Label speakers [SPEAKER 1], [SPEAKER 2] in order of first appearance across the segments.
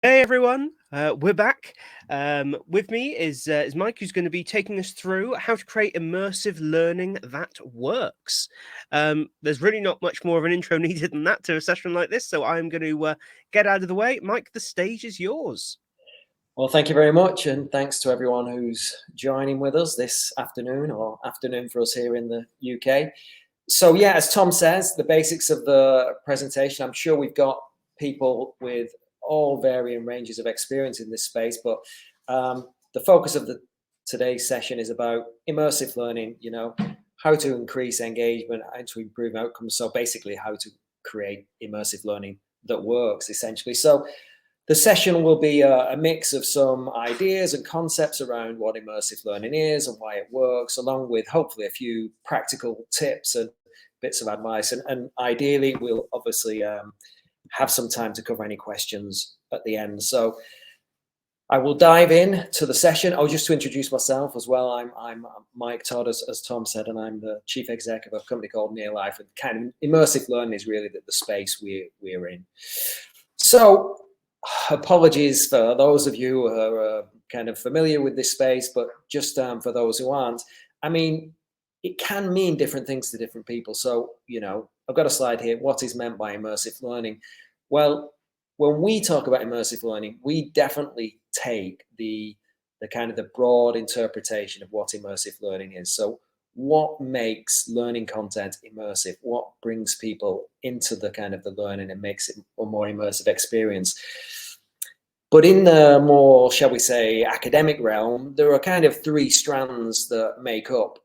[SPEAKER 1] Hey everyone, we're back. With me is Mike, who's going to be taking us through how to create immersive learning that works. There's really not much more of an intro needed than that to a session like this, so I'm going to get out of the way. Mike, the stage is yours.
[SPEAKER 2] Well, thank you very much, and thanks to everyone who's joining with us this afternoon, or afternoon for us here in the UK. So yeah, as Tom says, the basics of the presentation, I'm sure we've got people with all varying ranges of experience in this space, but the focus of today's session is about immersive learning, how to increase engagement and to improve outcomes. So basically how to create immersive learning that works, essentially. So the session will be a mix of some ideas and concepts around what immersive learning is and why it works, along with hopefully a few practical tips and bits of advice. And ideally, we'll obviously have some time to cover any questions at the end. So I will dive in to the session. Oh, just to introduce myself as well, I'm Mike Stodd, as Tom said, and I'm the chief exec of a company called Near Life. And kind of immersive learning is really the space we're in. So apologies for those of you who are kind of familiar with this space, but just for those who aren't, I mean, it can mean different things to different people. So, I've got a slide here. What is meant by immersive learning? Well, when we talk about immersive learning, we definitely take the kind of the broad interpretation of what immersive learning is. So what makes learning content immersive? What brings people into the kind of the learning and makes it a more immersive experience? But in the more, shall we say, academic realm, there are kind of three strands that make up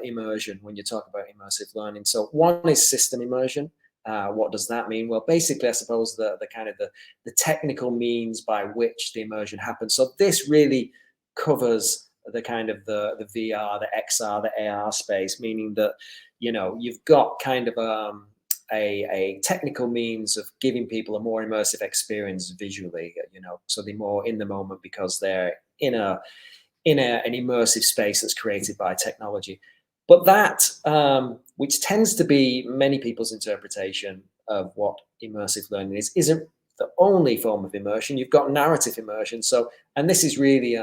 [SPEAKER 2] immersion when you talk about immersive learning. So one is system immersion. What does that mean? Well, basically, I suppose the kind of the technical means by which the immersion happens. So this really covers the kind of the VR, the XR, the AR space, meaning that you've got kind of a technical means of giving people a more immersive experience visually. So they're more in the moment because they're in an immersive space that's created by technology. But that, which tends to be many people's interpretation of what immersive learning is, isn't the only form of immersion. You've got narrative immersion. So, and this is really,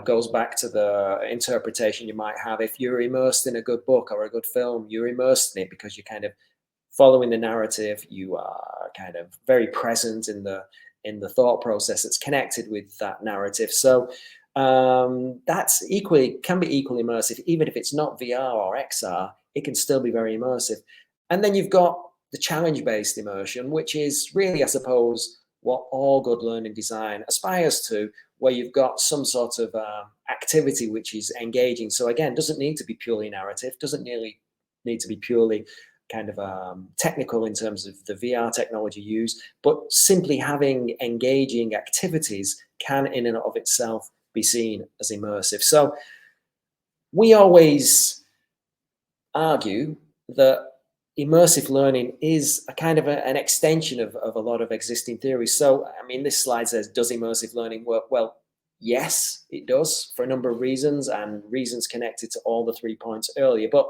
[SPEAKER 2] goes back to the interpretation you might have. If you're immersed in a good book or a good film, you're immersed in it because you're kind of following the narrative. You are kind of very present in the thought process that's connected with that narrative. So that's can be equally immersive, even if it's not VR or XR. It can still be very immersive. And then you've got the challenge-based immersion, which is really, I suppose, what all good learning design aspires to, where you've got some sort of activity which is engaging. So again, doesn't need to be purely narrative, doesn't nearly need to be purely kind of technical in terms of the VR technology used, but simply having engaging activities can in and of itself be seen as immersive. So we always argue that immersive learning is a kind of an extension of a lot of existing theories. So, I mean, this slide says, does immersive learning work? Well, yes, it does for a number of reasons, and reasons connected to all the 3 points earlier. But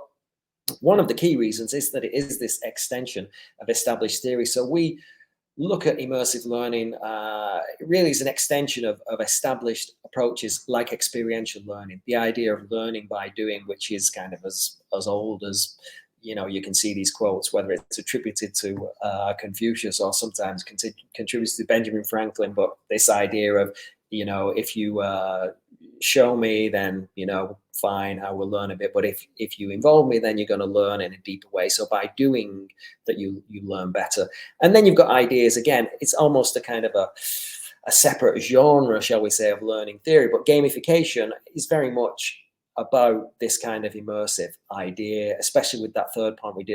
[SPEAKER 2] one of the key reasons is that it is this extension of established theory. So we look at immersive learning really as an extension of established approaches like experiential learning, the idea of learning by doing, which is kind of as old as, you can see these quotes, whether it's attributed to Confucius or sometimes contributed to Benjamin Franklin, but this idea of, if you show me, then, fine, I will learn a bit. But if you involve me, then you're going to learn in a deeper way. So by doing that, you learn better. And then you've got ideas. Again, it's almost a kind of a separate genre, shall we say, of learning theory. But gamification is very much about this kind of immersive idea, especially with that third point we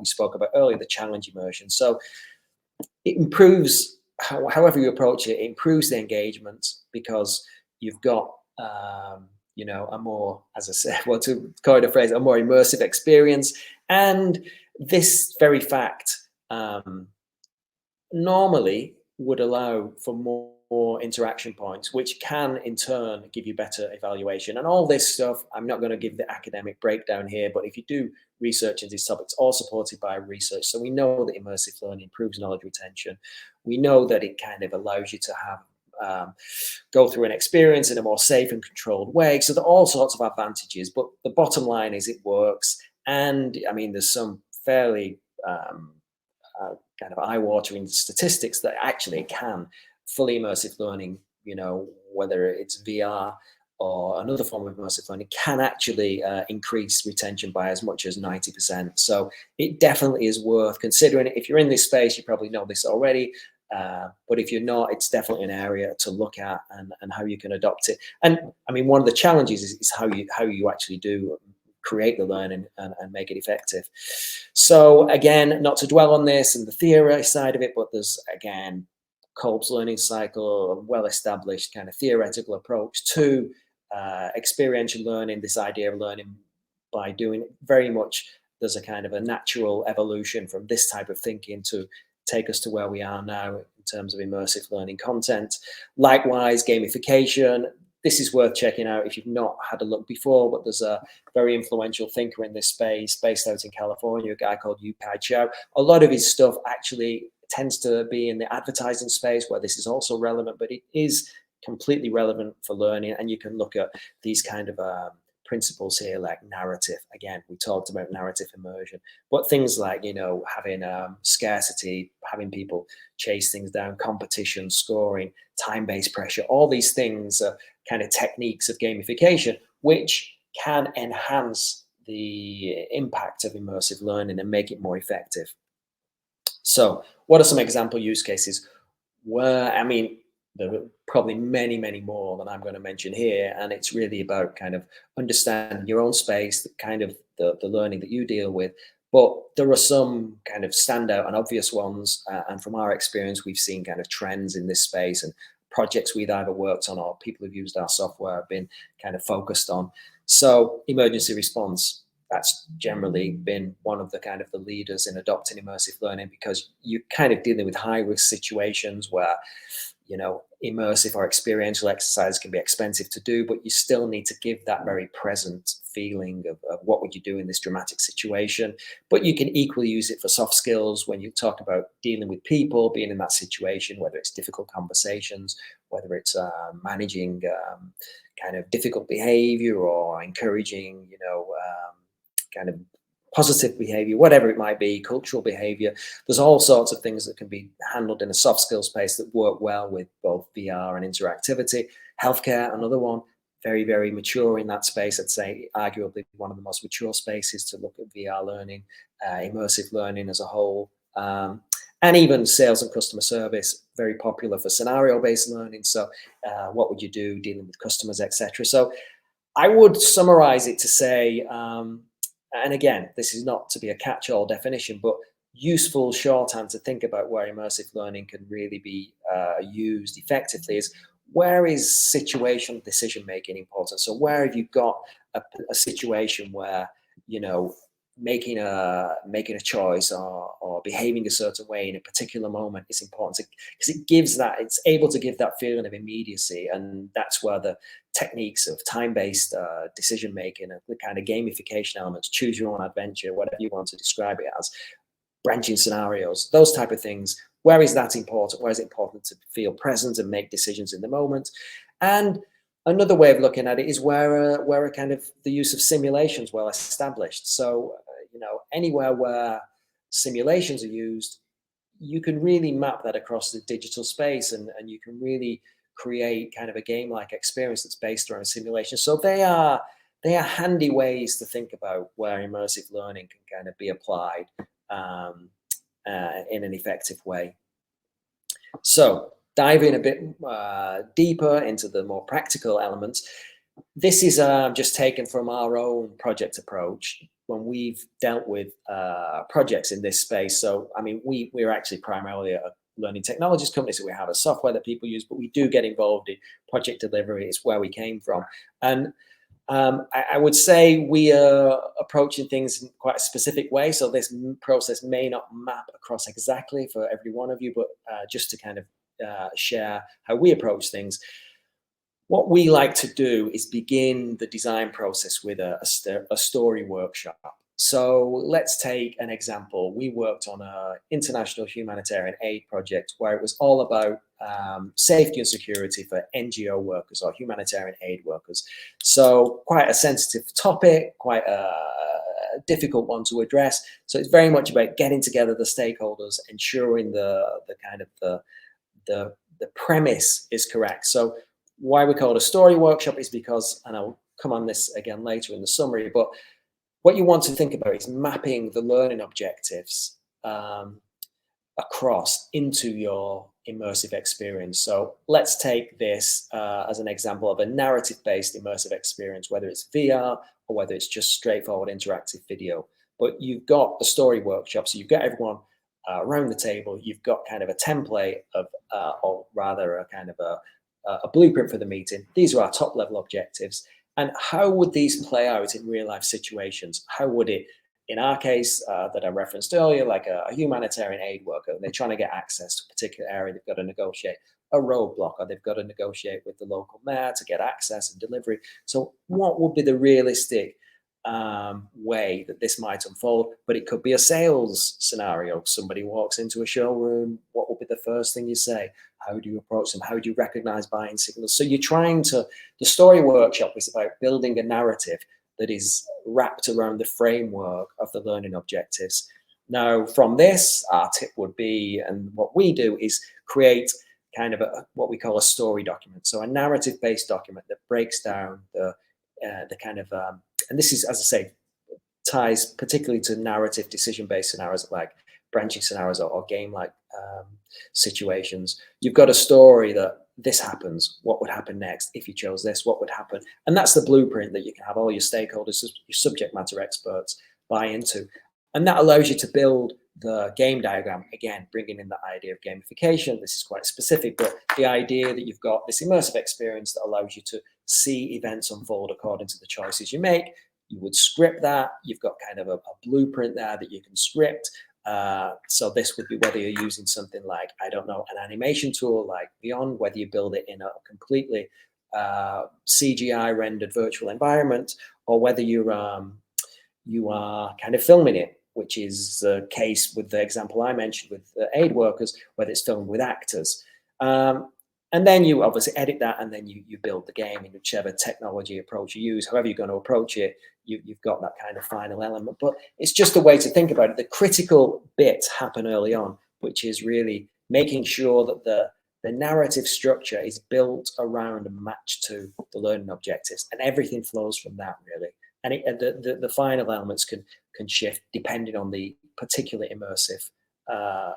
[SPEAKER 2] spoke about earlier, the challenge immersion. So it improves, however you approach it, it improves the engagement because you've got a more, as I said, well, to coin a phrase, a more immersive experience. And this very fact normally would allow for more interaction points, which can in turn give you better evaluation. And all this stuff, I'm not going to give the academic breakdown here, but if you do research into these topics, all supported by research. So we know that immersive learning improves knowledge retention. We know that it kind of allows you to have go through an experience in a more safe and controlled way. So there are all sorts of advantages, but the bottom line is it works. And I mean, there's some fairly kind of eye-watering statistics that actually can fully immersive learning, whether it's VR or another form of immersive learning, can actually increase retention by as much as 90%. So it definitely is worth considering. If you're in this space, you probably know this already. But if you're not, it's definitely an area to look at and how you can adopt it. And I mean, one of the challenges is how you actually do create the learning and make it effective. So again, not to dwell on this and the theory side of it, but there's again Kolb's learning cycle, a well-established kind of theoretical approach to experiential learning. This idea of learning by doing it, very much there's a kind of a natural evolution from this type of thinking to take us to where we are now in terms of immersive learning content. Likewise, gamification. This is worth checking out if you've not had a look before, but there's a very influential thinker in this space based out in California, a guy called Yu-Kai Chow. A lot of his stuff actually tends to be in the advertising space where this is also relevant, but it is completely relevant for learning. And you can look at these kind of principles here like narrative. Again, we talked about narrative immersion, but things like, having scarcity, having people chase things down, competition, scoring, time-based pressure, all these things are kind of techniques of gamification, which can enhance the impact of immersive learning and make it more effective. So what are some example use cases where, I mean, there are probably many, many more than I'm going to mention here. And it's really about kind of understanding your own space, the kind of the learning that you deal with. But there are some kind of standout and obvious ones. And from our experience, we've seen kind of trends in this space and projects we've either worked on or people who've used our software have been kind of focused on. So emergency response. That's generally been one of the kind of the leaders in adopting immersive learning because you're kind of dealing with high risk situations where, immersive or experiential exercise can be expensive to do, but you still need to give that very present feeling of what would you do in this dramatic situation. But you can equally use it for soft skills when you talk about dealing with people, being in that situation, whether it's difficult conversations, whether it's managing kind of difficult behavior or encouraging, kind of positive behavior, whatever it might be, cultural behavior. There's all sorts of things that can be handled in a soft skills space that work well with both VR and interactivity. Healthcare, another one, very, very mature in that space. I'd say arguably one of the most mature spaces to look at VR learning, immersive learning as a whole. And even sales and customer service, very popular for scenario-based learning. So what would you do dealing with customers, etc. So I would summarize it to say, and again, this is not to be a catch-all definition, but useful shorthand to think about where immersive learning can really be used effectively is where is situational decision-making important? So where have you got a situation where, making a choice or behaving a certain way in a particular moment is important because it's able to give that feeling of immediacy. And that's where the techniques of time-based decision making and the kind of gamification elements, choose your own adventure, whatever you want to describe it as, branching scenarios, those type of things. Where is that important? Where is it important to feel present and make decisions in the moment? And another way of looking at it is where a kind of the use of simulations well established. So anywhere where simulations are used, you can really map that across the digital space and you can really create kind of a game-like experience that's based around simulation. So they are handy ways to think about where immersive learning can kind of be applied in an effective way. So diving a bit deeper into the more practical elements, this is just taken from our own project approach when we've dealt with projects in this space. So, I mean, we're actually primarily a learning technologies company, so we have a software that people use, but we do get involved in project delivery. It's where we came from. And I would say we are approaching things in quite a specific way. So this process may not map across exactly for every one of you, but just to kind of share how we approach things. What we like to do is begin the design process with a story workshop. So let's take an example. We worked on an international humanitarian aid project where it was all about safety and security for NGO workers or humanitarian aid workers. So quite a sensitive topic, quite a difficult one to address. So it's very much about getting together the stakeholders, ensuring the kind of the premise is correct. So why we call it a story workshop is because, and I'll come on this again later in the summary, but what you want to think about is mapping the learning objectives across into your immersive experience. So let's take this as an example of a narrative-based immersive experience, whether it's VR or whether it's just straightforward interactive video. But you've got a story workshop, so you've got everyone around the table. You've got kind of a template of, or rather a kind of a blueprint for the meeting. These are our top level objectives. And how would these play out in real life situations? How would it, in our case that I referenced earlier, like a humanitarian aid worker, they're trying to get access to a particular area, they've got to negotiate a roadblock, or they've got to negotiate with the local mayor to get access and delivery. So what would be the realistic way that this might unfold? But it could be a sales scenario. Somebody walks into a showroom. What would be the first thing you say? How do you approach them? How do you recognize buying signals? So you're trying to, the story workshop is about building a narrative that is wrapped around the framework of the learning objectives. Now, from this, our tip would be, and what we do is create kind of what we call a story document. So a narrative-based document that breaks down the kind of, and this is, as I say, ties particularly to narrative decision-based scenarios like branching scenarios or game-like situations. You've got a story that this happens, what would happen next? If you chose this, what would happen? And that's the blueprint that you can have all your stakeholders, your subject matter experts buy into. And that allows you to build the game diagram, again, bringing in the idea of gamification. This is quite specific, but the idea that you've got this immersive experience that allows you to see events unfold according to the choices you make. You would script that. You've got kind of a blueprint there that you can script. So this would be whether you're using something like, I don't know, an animation tool like Beyond, whether you build it in a completely CGI rendered virtual environment, or whether you are kind of filming it, which is the case with the example I mentioned with the aid workers, whether it's filmed with actors. And then you obviously edit that, and then you build the game in whichever technology approach you use. However you're going to approach it, you've got that kind of final element. But it's just a way to think about it. The critical bits happen early on, which is really making sure that the narrative structure is built around and matched to the learning objectives, and everything flows from that, really. And the final elements can shift depending on the particular immersive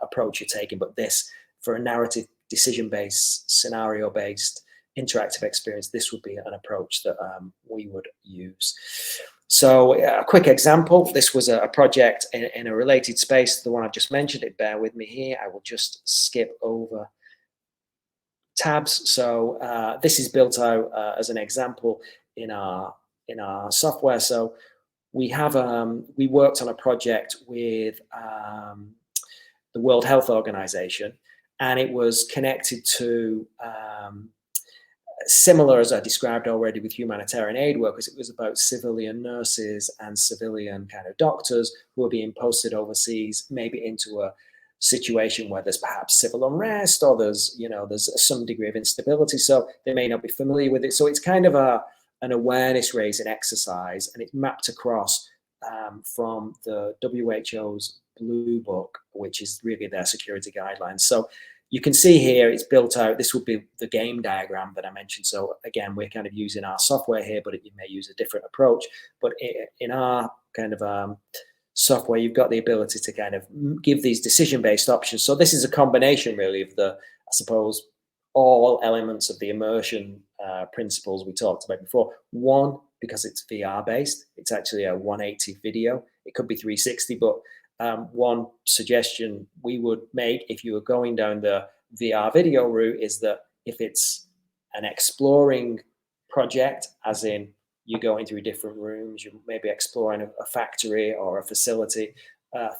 [SPEAKER 2] approach you're taking. But this, for a narrative, decision-based, scenario-based, interactive experience, this would be an approach that we would use. So a quick example, this was a project in a related space, the one I've just mentioned. Bear with me here. I will just skip over tabs. So this is built out as an example in our software. So we have we worked on a project with the World Health Organization, and it was connected to similar, as I described already, with humanitarian aid workers. It was about civilian nurses and civilian kind of doctors who are being posted overseas, maybe into a situation where there's perhaps civil unrest, or there's some degree of instability, so they may not be familiar with it. So it's kind of an awareness raising exercise, and it's mapped across from the WHO's Blue Book, which is really their security guidelines. So you can see here it's built out. This would be the game diagram that I mentioned. So again, we're kind of using our software here, but you may use a different approach. But in our kind of software, you've got the ability to kind of give these decision-based options. So this is a combination really of I suppose, all elements of the immersion principles we talked about before. One, because it's VR based, it's actually a 180 video. It could be 360, but one suggestion we would make if you were going down the VR video route is that if it's an exploring project, as in you're going through different rooms, you may be exploring a factory or a facility,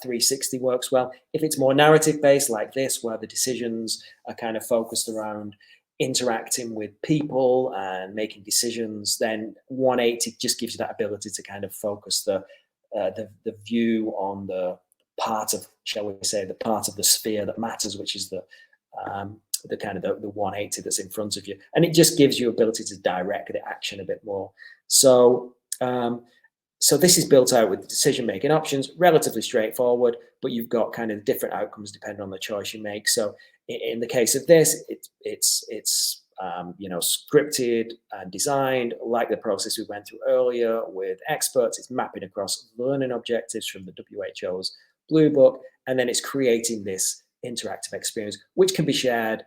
[SPEAKER 2] 360 works well. If it's more narrative based like this, where the decisions are kind of focused around interacting with people and making decisions, then 180 just gives you that ability to kind of focus the view on the part of, shall we say, the part of the sphere that matters, which is the kind of the 180 that's in front of you, and it just gives you ability to direct the action a bit more. So so this is built out with the decision-making options, relatively straightforward, but you've got kind of different outcomes depending on the choice you make. So in the case of this, it's scripted and designed like the process we went through earlier with experts. It's mapping across learning objectives from the WHO's Blue Book, and then it's creating this interactive experience, which can be shared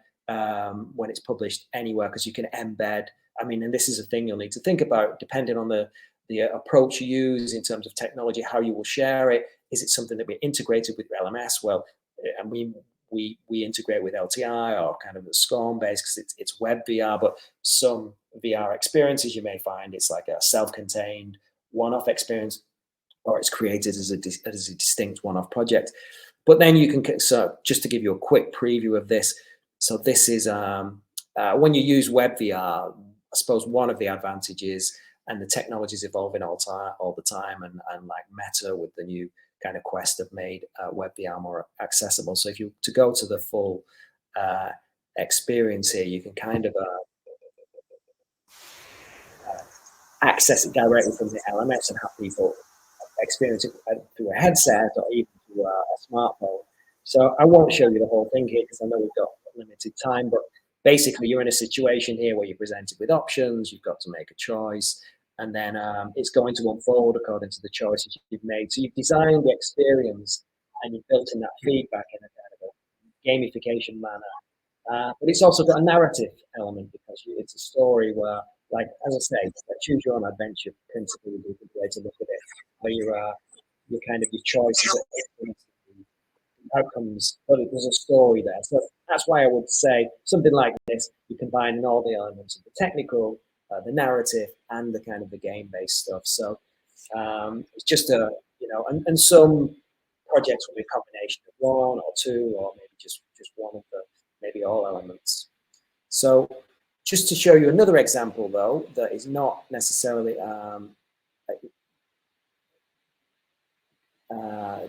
[SPEAKER 2] when it's published anywhere, because you can embed. I mean, and this is a thing you'll need to think about depending on the approach you use in terms of technology, how you will share it. Is it something that we integrated with LMS? Well, and we integrate with LTI or kind of the SCORM base because it's web VR, but some VR experiences you may find it's like a self-contained one-off experience, or it's created as a distinct one-off project. But then you can, so just to give you a quick preview of this, so this is when you use web VR, I suppose one of the advantages, and the technology is evolving all the time, and like Meta with the new kind of Quest have made web VR more accessible. So if you to go to the full experience here, you can kind of access it directly from the LMS and have people experience it through a headset or even through a smartphone. So I won't show you the whole thing here because I know we've got limited time, but basically you're in a situation here where you're presented with options, you've got to make a choice, and then it's going to unfold according to the choices you've made. So you've designed the experience and you've built in that feedback in a kind of a gamification manner. But it's also got a narrative element because it's a story where, like, as I say, choose your own adventure principle would be a good way to look at it, where you're kind of your choices outcomes, but there's a story there. So that's why I would say something like this, you combine all the elements of the technical, the narrative, and the kind of the game-based stuff. So it's just and some projects will be a combination of one or two, or maybe just one of the, maybe all elements. So just to show you another example, though, that is not necessarily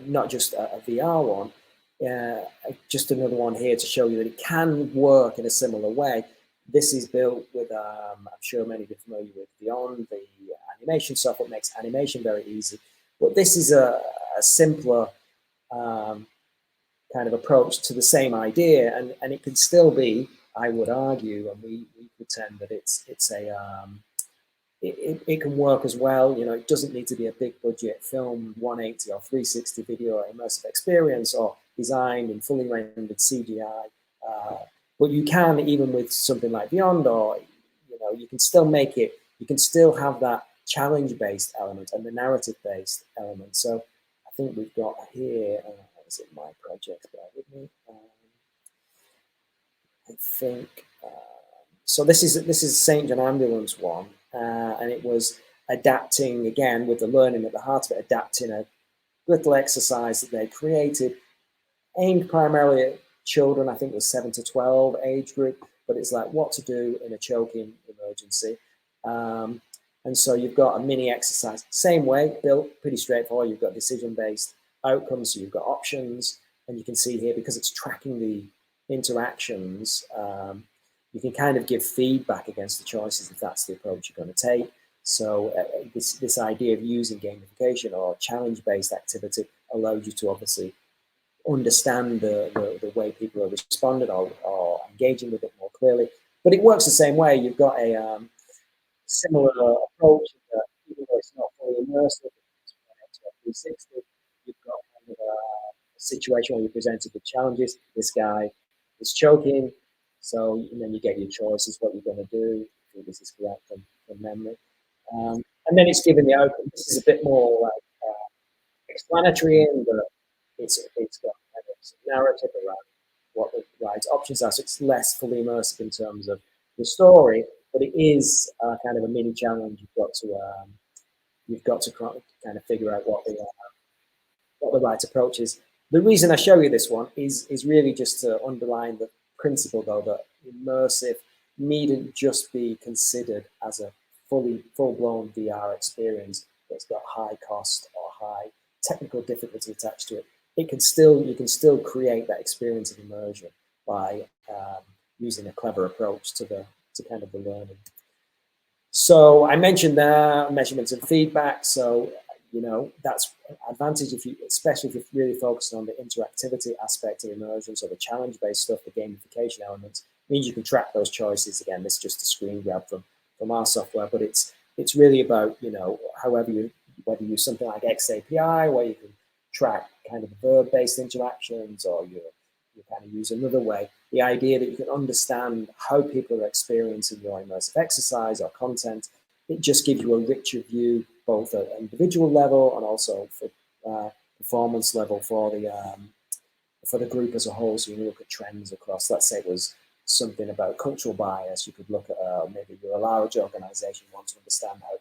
[SPEAKER 2] not just a VR one, just another one here to show you that it can work in a similar way. This is built with, I'm sure many of you are familiar with Beyond, the animation software makes animation very easy. But this is a simpler kind of approach to the same idea, and it can still be, I would argue, and we pretend that it's a it can work as well. You know, it doesn't need to be a big budget film, 180 or 360 video or immersive experience, or designed in fully rendered CGI. But you can, even with something like Beyond, or you can still make it. You can still have that challenge-based element and the narrative-based element. So I think we've got here. Is it my project? Bear with me. I think. So this is St. John Ambulance one. And it was adapting, again, with the learning at the heart of it, adapting a little exercise that they created, aimed primarily at children. I think it was 7 to 12 age group, but it's like what to do in a choking emergency. And so you've got a mini exercise, same way, built pretty straightforward. You've got decision-based outcomes, so you've got options, and you can see here, because it's tracking the interactions, you can kind of give feedback against the choices if that's the approach you're going to take. So this idea of using gamification or challenge-based activity allows you to obviously understand the way people are responding or engaging with it more clearly. But it works the same way. You've got a similar approach that, even though it's not fully immersive, it's 360, you've got kind of a situation where you're presented with challenges. This guy is choking. So, and then you get your choices, what you're going to do. I think this is correct from memory. And then it's given the outcome. This is a bit more like explanatory in that it's got kind of some narrative around what the right options are. So it's less fully immersive in terms of the story, but it is kind of a mini challenge. You've got to kind of figure out what what the right approach is. The reason I show you this one is really just to underline the principle, though, that immersive needn't just be considered as a full-blown VR experience that's got high cost or high technical difficulty attached to it. You can still create that experience of immersion by using a clever approach to kind of the learning. So I mentioned there measurements and feedback. So that's an advantage especially if you're really focusing on the interactivity aspect of immersion, so the challenge-based stuff, the gamification elements. Means you can track those choices. Again, this is just a screen grab from our software, but it's really about whether you use something like XAPI, where you can track kind of verb-based interactions, or you kind of use another way. The idea that you can understand how people are experiencing your immersive exercise or content, it just gives you a richer view, both at individual level and also for performance level for the group as a whole. So you look at trends across, let's say it was something about cultural bias, you could look at maybe you're a large organization, you want to understand how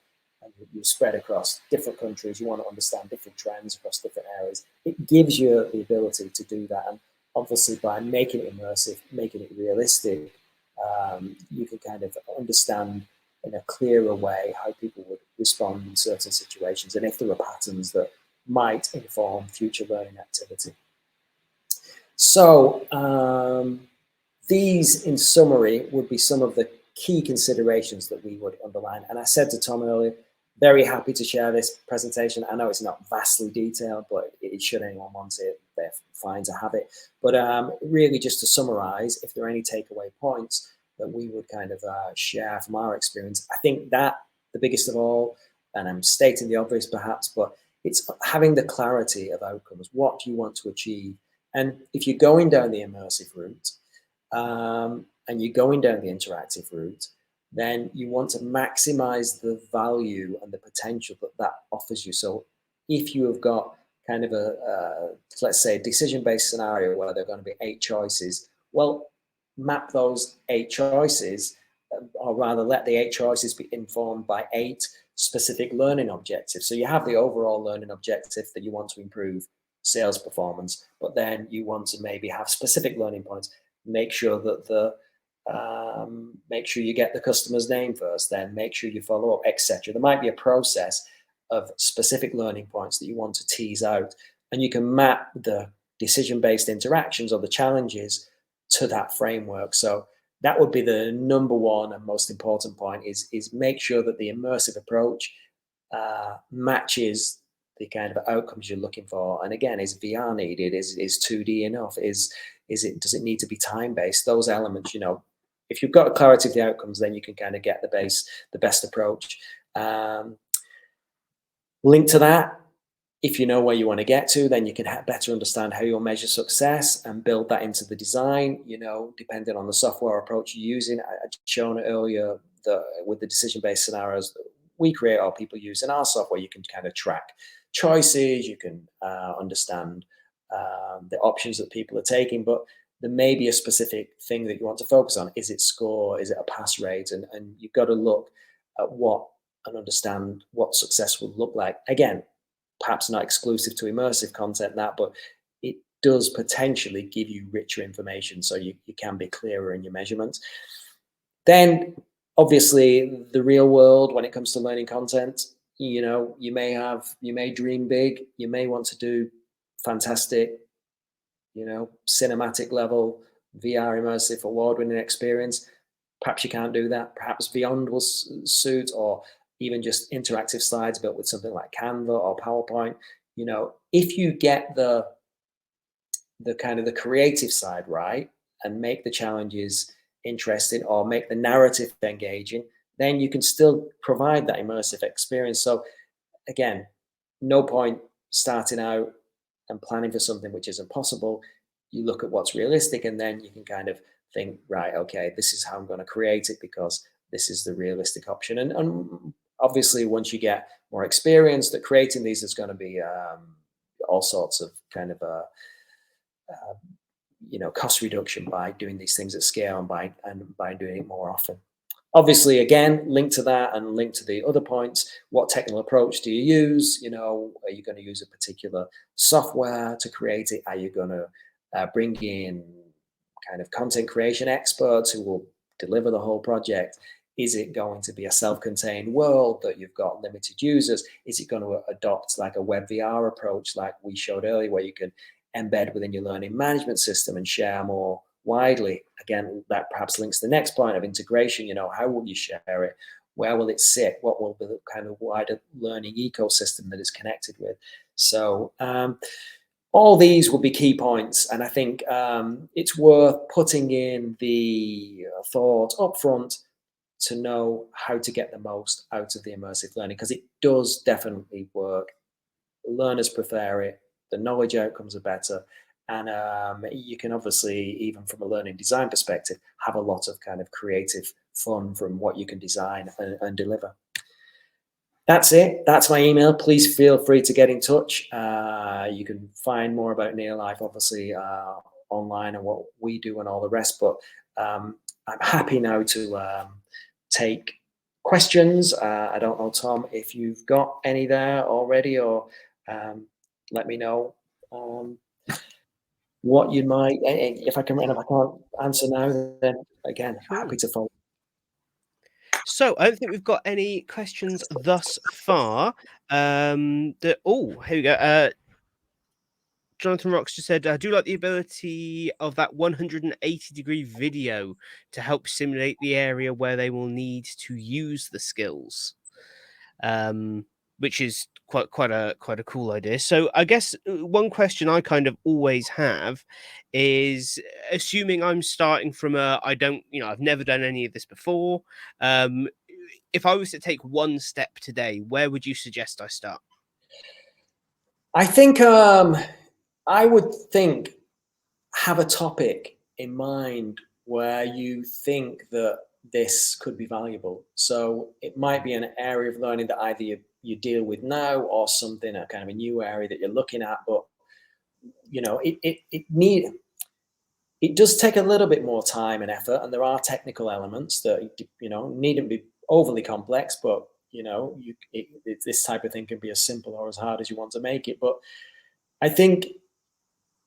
[SPEAKER 2] you spread across different countries, you want to understand different trends across different areas. It gives you the ability to do that. And obviously by making it immersive, making it realistic, you can kind of understand in a clearer way how people would respond in certain situations, and if there are patterns that might inform future learning activity. So these, in summary, would be some of the key considerations that we would underline. And I said to Tom earlier, very happy to share this presentation. I know it's not vastly detailed, but should anyone want it, they're fine to have it. But really just to summarize, if there are any takeaway points that we would kind of share from our experience, I think that the biggest of all, and I'm stating the obvious perhaps, but it's having the clarity of outcomes. What do you want to achieve? And if you're going down the immersive route, and you're going down the interactive route, then you want to maximize the value and the potential that offers you. So if you have got kind of let's say, a decision-based scenario where there are going to be 8 choices, well, map those 8 choices, or rather let the 8 choices be informed by 8 specific learning objectives. So you have the overall learning objective that you want to improve sales performance, but then you want to maybe have specific learning points. Make sure that make sure you get the customer's name first, then make sure you follow up, etc. There might be a process of specific learning points that you want to tease out, and you can map the decision-based interactions or the challenges to that framework. So that would be the number one and most important point, is make sure that the immersive approach matches the kind of outcomes you're looking for. And again, is VR needed? Is 2D enough? Does it need to be time-based? Those elements, if you've got clarity of the outcomes, then you can kind of get the best approach. Link to that, if you know where you want to get to, then you can better understand how you'll measure success and build that into the design, depending on the software approach you're using. I'd shown it earlier that with the decision-based scenarios that we create or people use in our software, you can kind of track choices, you can understand the options that people are taking, but there may be a specific thing that you want to focus on. Is it score? Is it a pass rate? And you've got to look at and understand what success would look like. Again, perhaps not exclusive to immersive content, but it does potentially give you richer information, so you can be clearer in your measurements. Then, obviously, the real world, when it comes to learning content, you may dream big, you may want to do fantastic, cinematic level VR immersive award-winning experience. Perhaps you can't do that. Perhaps Beyond will suit, or even just interactive slides built with something like Canva or PowerPoint. If you get the kind of the creative side right and make the challenges interesting or make the narrative engaging, then you can still provide that immersive experience. So again, no point starting out and planning for something which isn't possible. You look at what's realistic, and then you can kind of think, right, okay, this is how I'm going to create it because this is the realistic option. And obviously, once you get more experience that creating these, is going to be all sorts of kind of cost reduction by doing these things at scale and by doing it more often. Obviously, again, link to that and link to the other points. What technical approach do you use? You know, are you going to use a particular software to create it? Are you going to bring in kind of content creation experts who will deliver the whole project? Is it going to be a self-contained world that you've got limited users? Is it going to adopt like a web VR approach like we showed earlier, where you can embed within your learning management system and share more widely? Again, that perhaps links to the next point of integration. You know, how will you share it? Where will it sit? What will be the kind of wider learning ecosystem that it's connected with? So all these will be key points, and I think it's worth putting in the thought up front to know how to get the most out of the immersive learning, because it does definitely work. Learners prefer it. The knowledge outcomes are better. And you can obviously, even from a learning design perspective, have a lot of kind of creative fun from what you can design and deliver. That's it. That's my email. Please feel free to get in touch. You can find more about Neolife, obviously, online and what we do and all the rest. But I'm happy now to take questions. I don't know, Tom, if you've got any there already, or let me know what you might. If I can't answer now, then again,
[SPEAKER 1] Cool.
[SPEAKER 2] happy to follow.
[SPEAKER 1] So I don't think we've got any questions thus far. Here we go. Jonathan Rocks just said, I do like the ability of that 180-degree video to help simulate the area where they will need to use the skills, which is quite a cool idea. So I guess one question I kind of always have is, assuming I'm starting from I've never done any of this before. If I was to take one step today, where would you suggest I start?
[SPEAKER 2] I think I would think have a topic in mind where you think that this could be valuable. So it might be an area of learning that either you deal with now, or something, a kind of a new area that you're looking at. But you know, it does take a little bit more time and effort, and there are technical elements that needn't be overly complex. But this type of thing can be as simple or as hard as you want to make it. But I think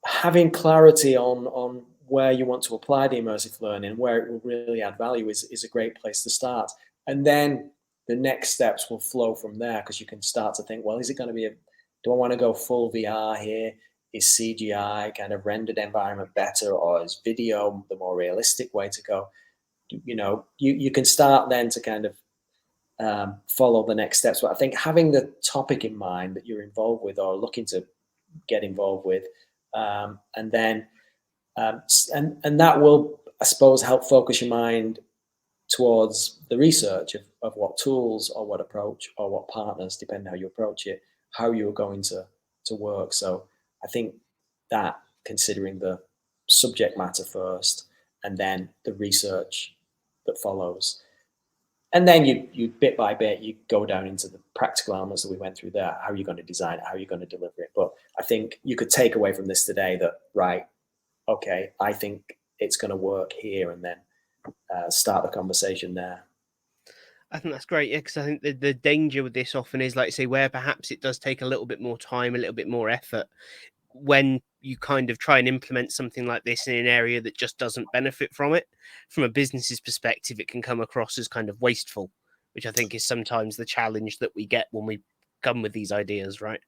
[SPEAKER 2] having clarity on where you want to apply the immersive learning, where it will really add value, is a great place to start. And then the next steps will flow from there, because you can start to think, well, is it going to be do I want to go full VR here? Is CGI kind of rendered environment better, or is video the more realistic way to go? You can start then to kind of follow the next steps. But I think having the topic in mind that you're involved with or looking to get involved with, and then and that will, I suppose, help focus your mind towards the research of what tools or what approach or what partners, depending how you approach it, how you're going to work. So I think that, considering the subject matter first and then the research that follows, and then you bit by bit, you go down into the practical elements that we went through there. How are you going to design it? How are you going to deliver it? But I think you could take away from this today that, right, okay, I think it's going to work here, and then start the conversation there.
[SPEAKER 1] I think that's great, yeah, because I think the danger with this often is, like, say, where perhaps it does take a little bit more time, a little bit more effort, when you kind of try and implement something like this in an area that just doesn't benefit from it. From a business's perspective, it can come across as kind of wasteful, which I think is sometimes the challenge that we get when we come with these ideas, right?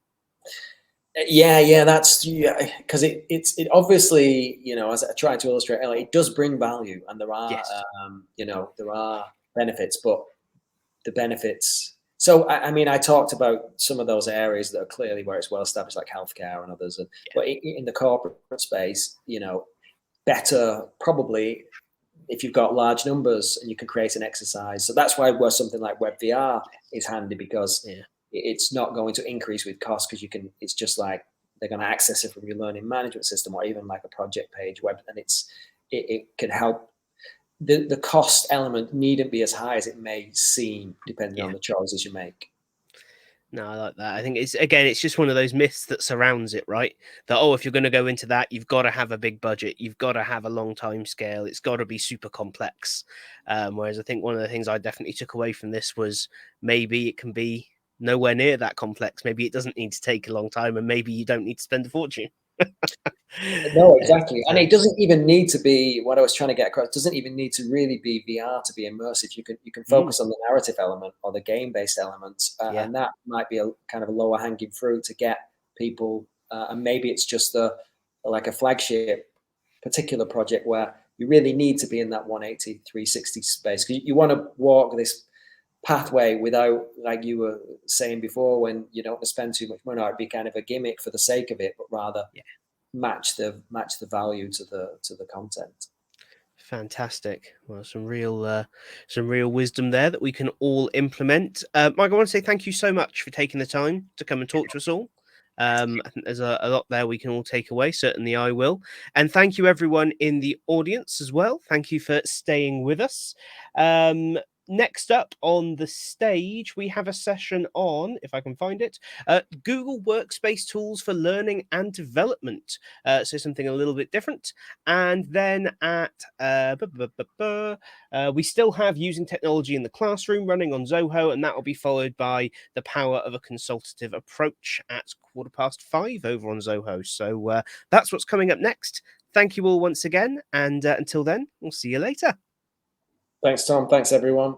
[SPEAKER 2] Yeah, that's because it obviously, as I tried to illustrate earlier, it does bring value, and there are
[SPEAKER 1] Yes.
[SPEAKER 2] there are benefits, but the benefits. So I mean, I talked about some of those areas that are clearly where it's well established, like healthcare and others, but in the corporate space, better probably if you've got large numbers and you can create an exercise. So that's where something like WebVR is handy, because it's not going to increase with cost, because it's just like they're going to access it from your learning management system, or even like a project page web, and it can help. The cost element needn't be as high as it may seem, depending on the choices you make.
[SPEAKER 1] No, I like that. I think it's just one of those myths that surrounds it, right? That, oh, if you're going to go into that, you've got to have a big budget, you've got to have a long time scale, it's got to be super complex. Whereas I think one of the things I definitely took away from this was maybe it can be nowhere near that complex. Maybe it doesn't need to take a long time, and maybe you don't need to spend a fortune.
[SPEAKER 2] No, exactly. And
[SPEAKER 1] So,
[SPEAKER 2] it doesn't even need to be what I was trying to get across. It doesn't even need to really be VR to be immersive. You can focus on the narrative element or the game-based elements,
[SPEAKER 1] yeah,
[SPEAKER 2] and that might be a kind of a lower hanging fruit to get people. And maybe it's just like a flagship particular project where you really need to be in that 180, 360 space because you want to walk this pathway without, like you were saying before, when you don't want to spend too much money, or it'd be kind of a gimmick for the sake of it, but rather
[SPEAKER 1] yeah.
[SPEAKER 2] match the value to the content.
[SPEAKER 1] Fantastic. Well, some real wisdom there that we can all implement. Mike, I want to say thank you so much for taking the time to come and talk to us all. I think there's a lot there we can all take away. Certainly, I will. And thank you, everyone in the audience as well. Thank you for staying with us. Next up on the stage, we have a session on, if I can find it, Google Workspace tools for learning and development. So something a little bit different. And then at we still have using technology in the classroom running on Zoho, and that will be followed by the power of a consultative approach at 5:15 over on Zoho. So that's what's coming up next. Thank you all once again, and until then, we'll see you later.
[SPEAKER 2] Thanks, Tom. Thanks, everyone.